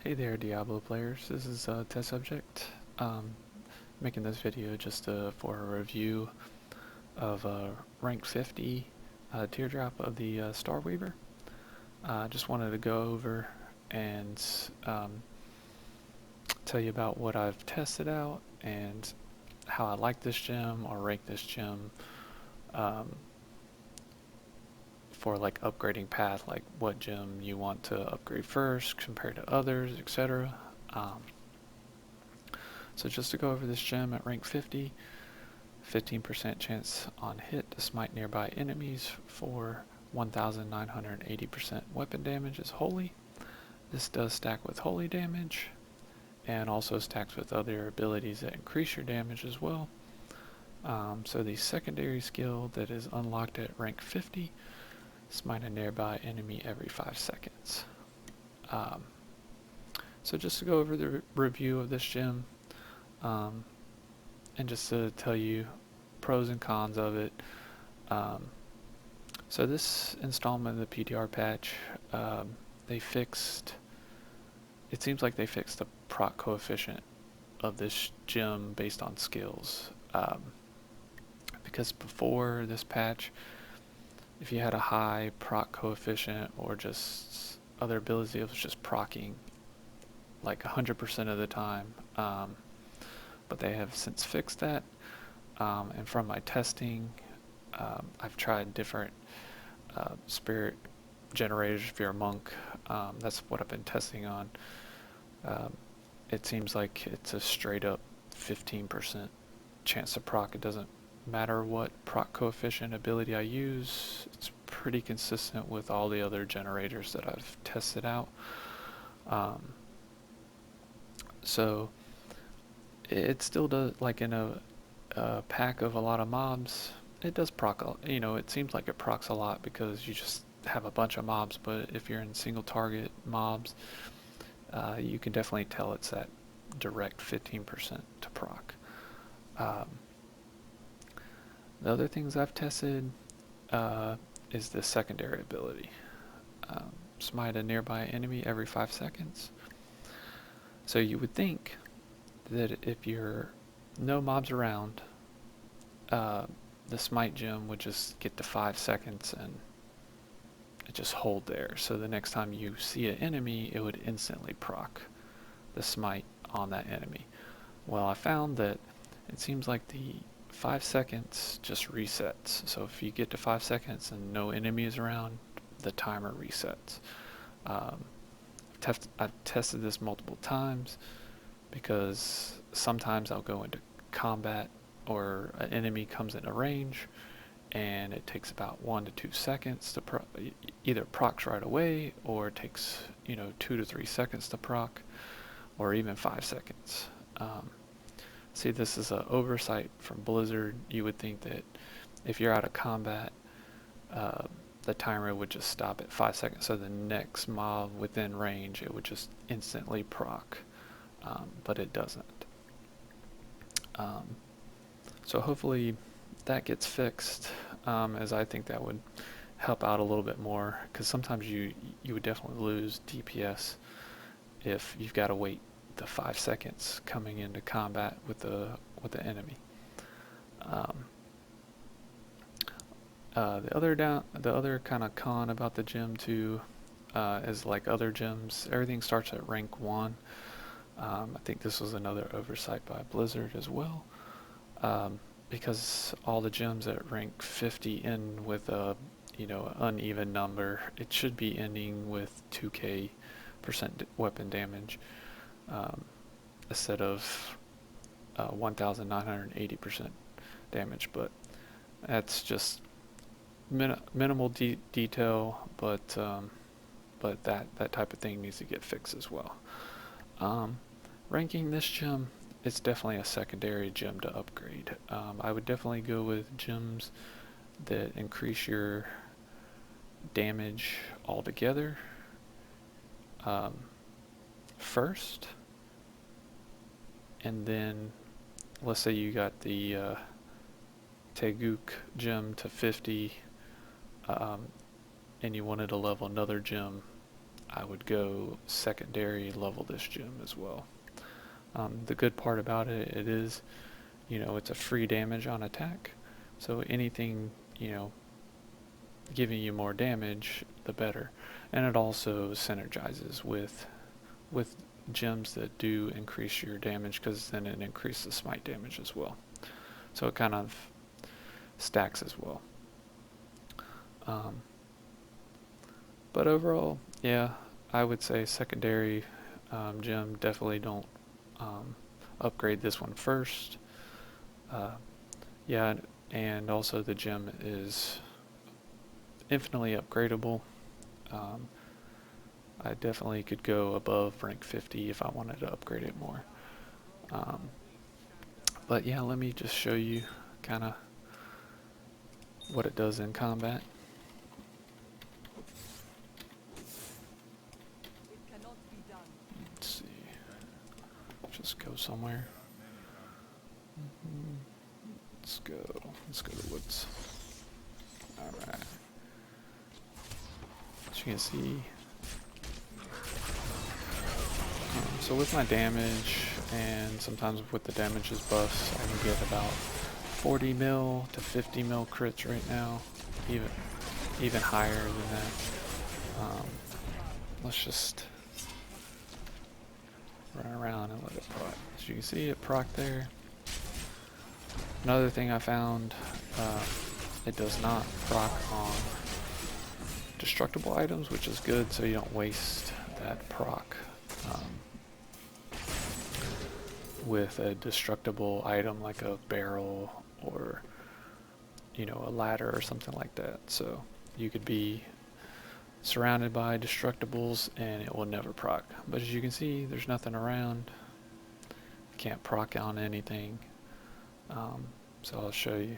Hey there, Diablo players. This is Test Subject. Making this video just for a review of rank 50 Teardrop of the Starweaver. Just wanted to go over and tell you about what I've tested out and how I like this gem or rank this gem um, for like upgrading path, like what gem you want to upgrade first compared to others, etc. So just to go over this gem at rank 50, 15% chance on hit to smite nearby enemies for 1980% weapon damage is holy. This does stack with holy damage and also stacks with other abilities that increase your damage as well. So the secondary skill that is unlocked at rank 50, smite a nearby enemy every 5 seconds. So just to go over the review of this gem, and just to tell you pros and cons of it. So this installment of the PTR patch, they fixed, it seems like they fixed the proc coefficient of this gem based on skills. Because before this patch, if you had a high proc coefficient or just other abilities, it was just procking like 100% of the time. But they have since fixed that. And from my testing, I've tried different spirit generators. If you're a monk, that's what I've been testing on. It seems like it's a straight up 15% chance to proc. It doesn't matter what proc coefficient ability I use. It's pretty consistent with all the other generators that I've tested out. So it still does, like in a pack of a lot of mobs, it does proc, it seems like it procs a lot because you just have a bunch of mobs, but if you're in single target mobs, you can definitely tell it's that direct 15% to proc. The other things I've tested is the secondary ability. Smite a nearby enemy every 5 seconds. So you would think that if you're no mobs around, the smite gem would just get to 5 seconds and it just hold there. So the next time you see an enemy, it would instantly proc the smite on that enemy. Well, I found that it seems like the 5 seconds just resets. So if you get to 5 seconds and no enemy is around, the timer resets. I've tested this multiple times because sometimes I'll go into combat or an enemy comes into range and it takes about 1 to 2 seconds to either procs right away, or it takes 2 to 3 seconds to proc, or even 5 seconds. See, this is an oversight from Blizzard. You would think that if you're out of combat, the timer would just stop at 5 seconds, so the next mob within range, it would just instantly proc, but it doesn't. So hopefully that gets fixed, as I think that would help out a little bit more, because sometimes you would definitely lose DPS if you've got to wait the 5 seconds coming into combat with the enemy. The other kind of con about the gem too is, like other gems, everything starts at rank 1. I think this was another oversight by Blizzard as well, because all the gems at rank 50 end with a uneven number. It should be ending with 2k% weapon damage instead of 1980% damage, but that's just minimal detail, but that type of thing needs to get fixed as well. Ranking this gem, it's definitely a secondary gem to upgrade. I would definitely go with gems that increase your damage altogether first, and then let's say you got the Teguk gem to 50, and you wanted to level another gem. I would go secondary level this gem as well. The good part about it, it is, you know, it's a free damage on attack. So anything, you know, giving you more damage, the better. And it also synergizes with gems that do increase your damage, because then it increases smite damage as well. So it kind of stacks as well. But overall, yeah, I would say secondary gem, definitely don't upgrade this one first. Yeah, and also the gem is infinitely upgradable. I definitely could go above rank 50 if I wanted to upgrade it more. But yeah, let me just show you kind of what it does in combat. Let's see. Just go somewhere. Let's go to the woods. Alright. As you can see, so with my damage, and sometimes with the damages buffs, I can get about 40 mil to 50 mil crits right now, even higher than that. Let's just run around and let it proc. As you can see, it proc there. Another thing I found, it does not proc on destructible items, which is good, so you don't waste that proc with a destructible item like a barrel or, you know, a ladder or something like that. So you could be surrounded by destructibles and it will never proc. But as you can see, there's nothing around. Can't proc on anything. So I'll show you.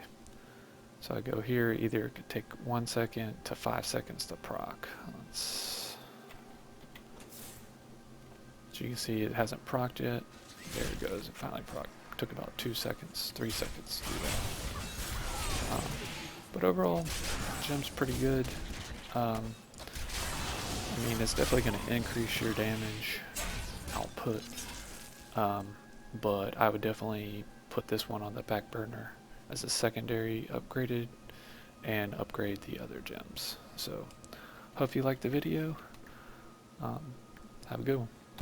So I go here, either it could take 1 second to 5 seconds to proc. So you can see it hasn't procced yet. There it goes, it finally proc. Took about 2 seconds, 3 seconds to do that. But overall, gem's pretty good. I mean, it's definitely going to increase your damage output, but I would definitely put this one on the back burner as a secondary upgraded and upgrade the other gems. So, hope you liked the video. Have a good one.